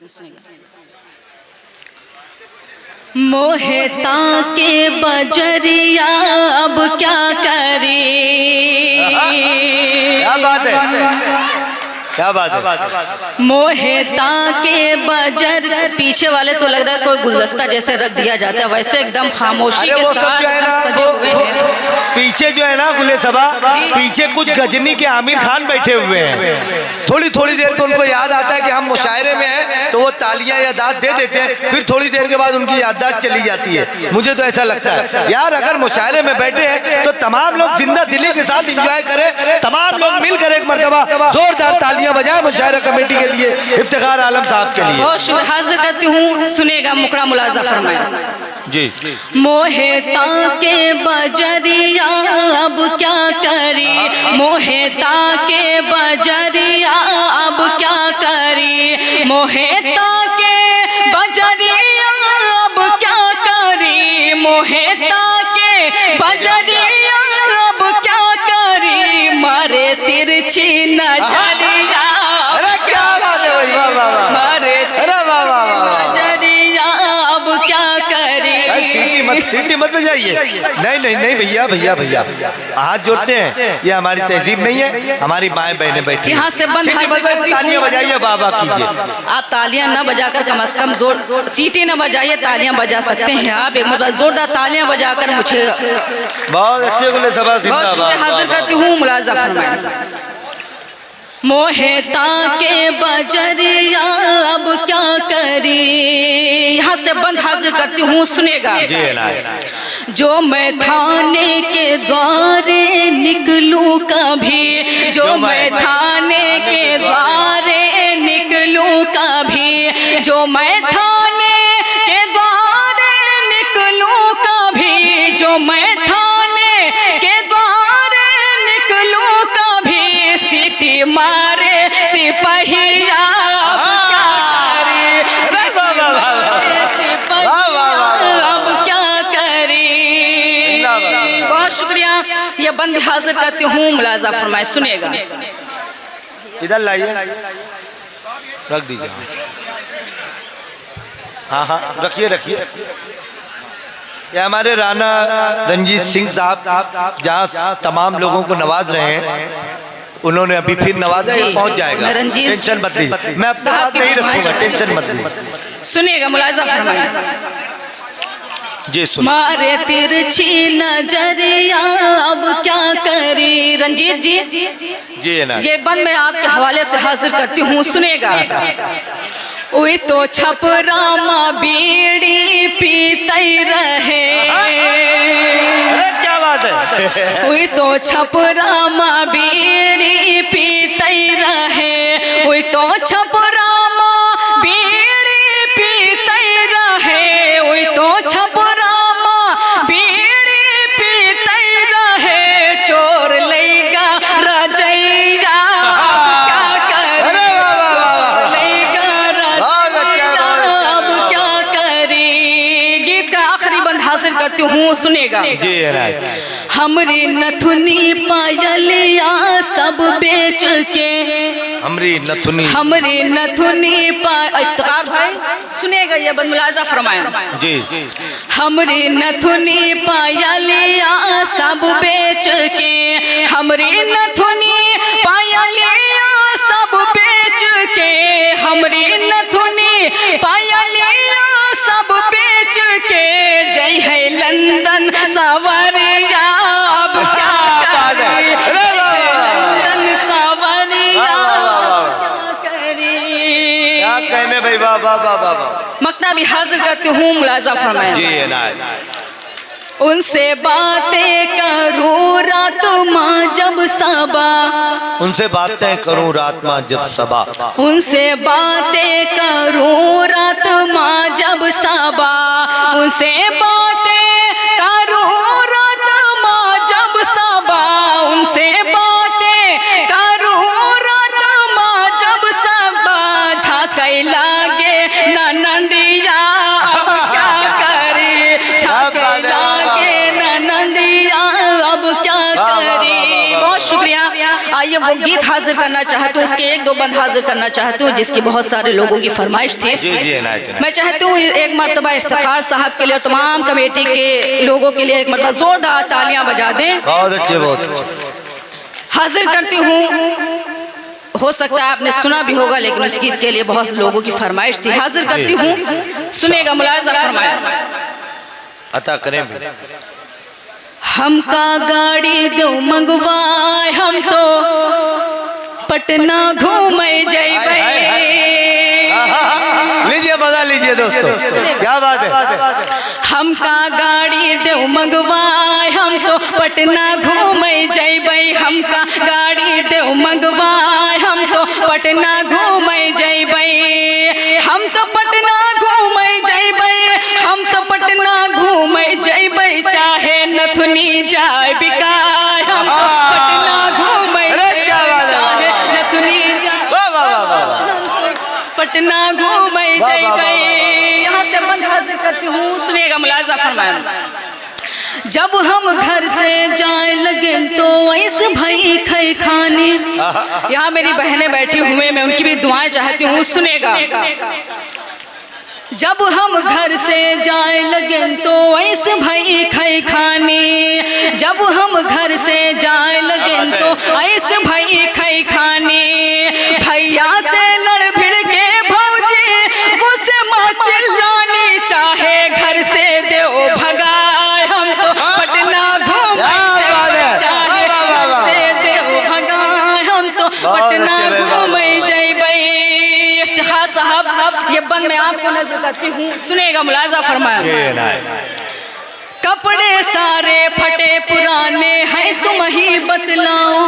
करती हूँ, सुनिएगा। मोहता के बजरिया अब क्या करी, क्या बात है, क्या बात है। मोहता के बजर, पीछे वाले तो लग रहा है कोई गुलदस्ता जैसे रख दिया जाता है, वैसे एकदम खामोशी के साथ सजे हुए हैं। पीछे जो है ना गुले सबा, पीछे कुछ गजनी के आमिर खान बैठे हुए हैं। थोड़ी थोड़ी देर पे उनको याद आता है कि हम मुशायरे में हैं, तो वो तालियां या दाद दे देते हैं, फिर थोड़ी देर के बाद उनकी याददाश्त चली जाती है। मुझे तो ऐसा लगता है यार, अगर मुशायरे में बैठे हैं तो तमाम लोग जिंदा दिली के साथ एंजॉय करें, तमाम लोग मिलकर एक मर्तबा जोरदार तालियां बजाएं मुशायरा कमेटी के लिए, इफ्तिखार आलम साहब के लिए। बहुत शुक्र, हाजिर करती हूँ, सुनेगा मुकड़ा मुलाजा फरमाया। जी। मोहता के बजरिया अब क्या करी, मोहता के बजरिया अब क्या करी, मोहता के बजरिया अब क्या करी, मोहता के बजरिया अब क्या करी, मारे तिरछी नजरिया, अरे क्या बात है भाई, वाह वाह वाह, मारे अरे वाह वाह वाह, नजरिया अब क्या करी। सीटी मत बजाइए, नहीं नहीं नहीं भैया भैया भैया, हाथ जोड़ते हैं, ये हमारी तहजीब नहीं है। हमारी माएँ बहनें बैठी यहाँ से बंद, तालियां बजाइए, बाबा कीजिए। आप तालियां न बजाकर कम से कम जोर सीटी न बजाइए, तालियां बजा सकते हैं आप, एक मतलब जोरदार तालियां बजाकर मुझे बहुत अच्छे गुले सबा, जिंदाबाद। हाजिर करती हूँ, मुलाजा फरमाएं। मोहता के बजरिया अब क्या करी, यहाँ से बंद हाजिर करती हूँ, सुनेगा। जो मैं थाने के द्वारे निकलूं कभी, जो मैं थाने के द्वारे निकलूं कभी, जो मैं थाने के द्वारे निकलूं कभी, जो मैं थाने के द्वारे निकलूं कभी, सीटी मारे सिपहिया अब क्या करी। बहुत शुक्रिया, ये बंद हाजिर करती हूँ, मुलाजा फरमाए, सुनेगा। इधर लाइए, रख दीजिए। हाँ हाँ रखिए रखिए। ये हमारे राणा रंजीत सिंह साहब जहाँ तमाम लोगों को नवाज रहे हैं, उन्होंने अभी फिर नवाजा, पहुंच जाएगा, टेंशन मत लीजिए, मैं अपना बात नहीं रखूंगा, टेंशन मत लीजिए। सुनेगा, मुलाजा फरमाए। जी सुन। मारे तिरछी नजरिया अब क्या करी, रंजीत जी जी ना, ये बंद मैं आपके हवाले से हाजिर करती हूँ, सुनेगा। उई तो छपरामा बीड़ी पीते रहे, क्या बात है। उई तो छपरामा बीड़ी पीते रहे, उई तो छपरामा बीड़ी पीते रहे, उई तो छपरामा बीड़ी पीते रहे, चोर लेगा रजैया क्या करे, चोर लेगा रजैया अब क्या करी। गीत का आखिरी बंद हासिल करती हूँ, सुनेगा। जी हमरी नथुनी पायलिया सब बेच के, हमरी नथुनी इफ्तिखार भाई सुनेगा, ये बंद मुलाजा फरमाया। जी। हमरी नथुनी पायलिया सब बेच के, हमरी नथुनी पायलिया सब बेच के, हमरी नथुनी पायलिया सब बेच के, जय है लंदन सवरिया अब क्या करी, लंदन सवरिया क्या करी। क्या कहने भाई, वाह वाह वाह वाह। मकता भी हाजिर करती हूँ, मुलाजा फरमाया। जी उनसे बातें करूँ रात माँ जब सबा, उनसे बातें करूँ रात माँ जब सबा, उनसे बातें करूँ रात माँ जब सबा, उनसे बातें करूँ रात माँ जब सबा, उनसे बातें करूँ रात माँ जब सबा, झांकै लागे ननंदिया अब क्या करे, झांकै लागे ननंदिया अब क्या करी। बहुत शुक्रिया, आइए वो गीत हाजिर करना चाहती हूँ, उसके एक दो बंद हाजिर करना चाहती हूँ, जिसकी बहुत सारे लोगों की फरमाइश थी। मैं चाहती हूँ एक मरतबा इफ्तिखार साहब के लिए और तमाम कमेटी के लोगों के लिए एक मरतबा जोरदार तालियां बजा दें। बहुत अच्छे, बहुत अच्छे। हाजिर करती हूँ, हो सकता है आपने सुना भी होगा, लेकिन उस गीत के लिए बहुत लोगों की फरमाइश थी। हाजिर करती हूँ, सुनेगा, मुलाजा फरमाया। अता करें। हमका गाड़ी दो मंगवाए, हम तो पटना घूमे जइबे। लीजिए, मजा लीजिए दोस्तों, क्या बात है। हमका गाड़ी दो मंगवाए, हम तो पटना घूमे जइबे। हमका गाड़ी दो मंगवाए, हम तो पटना घूमे जइबे। हम तो पटना घूमे जइबे, हम तो पटना घूमे जइबे, चाहे नथुनी जाए बिकाए। हम तो पटना घूमे जइबे, चाहे नथुनी जाए, पटना घूमे जइबे। यहाँ से बंद हाजिर करती हूँ, सुनेगा, मुलाजा फरमाया। जब हम घर से जाए लगे तो ऐसे भाई खई खाने। यहाँ मेरी बहनें बैठी हुए, मैं उनकी भी दुआएं चाहती हूँ, सुनेगा। जब हम घर से जाए लगे तो ऐसे भाई खई खाने। जब हम घर से जाए लगे तो ऐसे भाई खई खाने। भैया से लड़ भिड़ के भौजी गुस्से माँ चिल्लानी, चाहे घर से दो भगाए। हम तो पटना घूमे, चाहे घर से दो भगाए। हम तो पटना घूमे जइबे। इफ्तिखार साहब, ये बंद मैं आपको नजर करती हूँ, सुनेगा, मुलाजा फरमाया। कपड़े सारे फटे पुराने हैं, तुम ही बतलाओ।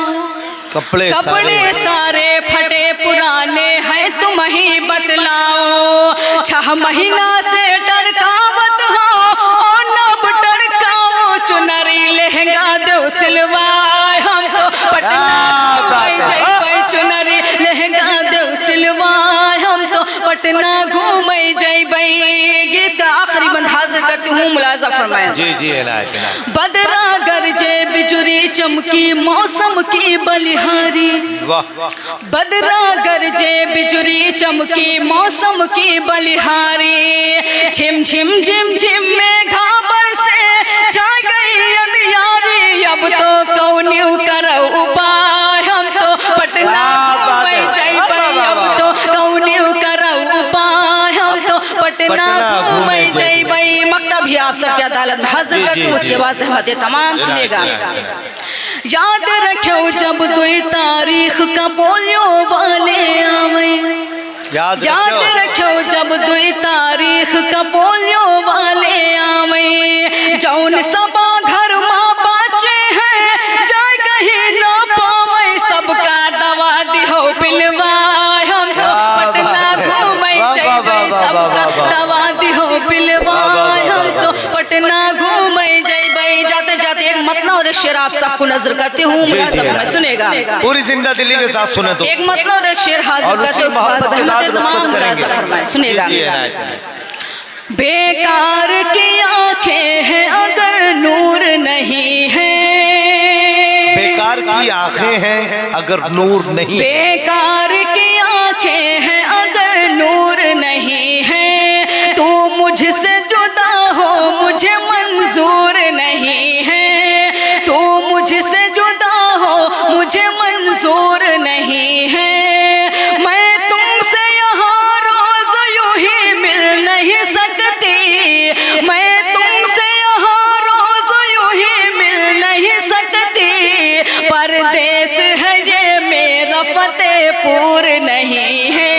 कपड़े सारे फटे पुराने हैं, तुम ही बतलाओ। 6 महीना से टरकावत हो और नब टरकाओ। चुनरी लहंगा दो सिलवाए, हम तो पटना घूमे जइबे। चुनरी लहंगा दो सिलवाए, हम तो पटना घूमे जइबे। गीत का आखिरी बंद हाजिर करती हूँ, मुलाजा फरमाया। जी जी। बदरा गरजे बिजुरी चमकी, मौसम की बलिहारी। बदरा गरजे बिजुरी चमकी, मौसम की बलिहारी। झिम झिम झिम झिम में घाबर से छा गई अंधियारी। अब तो कौन्यू करो उपाय, हम तो पटना घूमे जइबे। अब तो कौन्यू करो उपाय, हम तो पटना घूमे जइबे। मकतब ही आप सबकी अदालत में हाजिर करती हूँ, उसके बाद सहमत तमाम, सुनेगा। याद रखो जब 2 तारीख का पोलियो वाले आवे। याद रखो जब 2 तारीख का पोलियो वाले आवे। जौन सबा घर माँ बच्चे हैं, जाए कहीं ना पावे। सबका दवा दिहो पिलवाए, हम तो पटना घूमे जइबे। सबका दवा दिहो पिलवाए, हम तो पटना घूमे जइबे। जाते जाते एक मतलब और एक शेर आप सबको नजर करती हूँ, मुलाजा में, सुनेगा। पूरी जिंदा दिली के साथ सुने तो। एक मतलब और एक शेर हाजिर करते, उसके बाद सहमत तमाम, मुलाजा फरमाए, सुनेगा। बेकार की आंखें हैं अगर नूर नहीं है। बेकार की आंखें हैं अगर नूर नहीं। बेकार की आंखें हैं अगर नूर नहीं है। तू मुझसे जुदा हो मुझे मंजूर नहीं है। तू मुझसे जुदा हो मुझे मंजूर नहीं है। मैं तुमसे यहाँ रोज यूं ही मिल नहीं सकती। मैं तुमसे यहाँ रोज यूं ही मिल नहीं सकती। परदेश है ये मेरा फतेहपुर नहीं है।